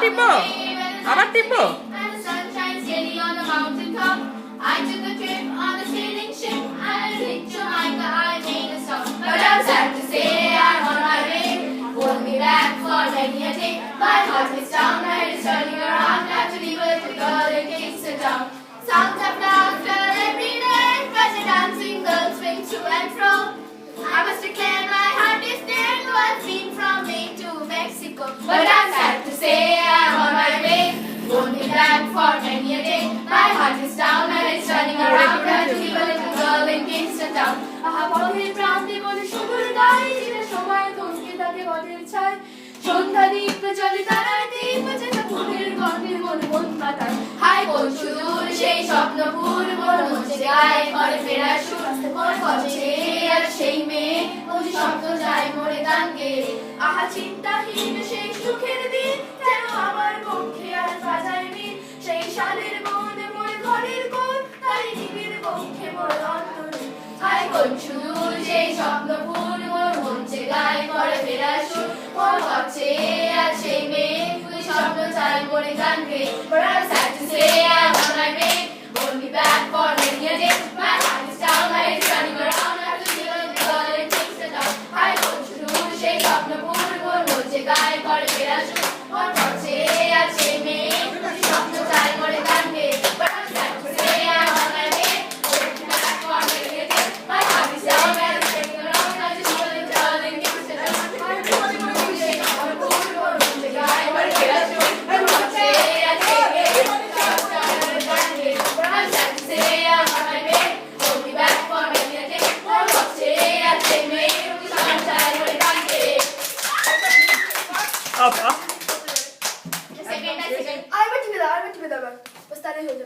টিপো আবার টিপো I took a trip on a sailing ship and I hit Jamaica, I made a stop. But I'm sad to say I'm on my way. Won't be back for many a day. My heart is down, my head is turning around. Have to leave a little girl in Kingston town. Sounds of laughter every day. Fresh dancing girls swing to and fro. I must declare my heart is there. Though I've been from Maine to Mexico. But I'm sad to say I'm on my way. Won't be back for many a day. My heart is down, my head is turning around. Have to leave a little girl in Kingston town. আহা পথের প্রান্তে বলে সুদূর গায়ে চিরে সময় থমকে থাকে পথের ছায় সন্ধ্যা দ্বীপ চলে তারায় দ্বীপ যেটা ফুলের গন্ধে মন মন মাতায় হাই কোন সুদূর সেই স্বপ্নপুর মন মঞ্চে গায়ে করে ফেরার সুর মন করছে আর সেই মেয়ে ওই শব্দ যায় মোরে গান গেয়ে আহা চিন্তাহীন সেই সুখের দিন যেন আমার পক্ষে আর বাজায় মিল সেই সালের মন মোর ঘরের কোল তাই নিবিড় পক্ষে মোর অন্তরে হাই কোন সুদূর সেই স্বপ্নপুর মোর মঞ্চে গায়ে করে ফেরার সুর মন করছে আর সেই মেয়ে ওই স্বপ্ন চায় মোরে গান গেয়ে But I'm sad to say I'm on my way. Won't be back for many a day. My heart is down, my head is running around. I have to leave a little girl in Kingston town. হাই কোন সুদূর সেই স্বপ্নপুর মোর মঞ্চে গায়ে করে ফেরার সুর মন করছে আর সেই মেয়ে ওই স্বপ্ন চায় মোরে গান গেয়ে But I'm sad to say I'm on my way. Won't be back for many a day. My heart is down, my head is running around. I have to leave a little girl in Kingston town. হাই কোন সুদূর সেই স্বপ্নপুর মোর মঞ্চে গায়ে করে ফেরার সুর মন করছে আর সেই মেয়ে ওই স্বপ্ন চায় মোরে গান গেয়ে But I'm sad to say I'm on my way. Won't be back for many a day. মন করছে আর সেই মেয়ে ওই স্বপ্ন চায় মোরে গান গেয়ে আপ আপ Second, আরেকবার টিপে দাও, বাস তাহলেই হয়ে যাবে।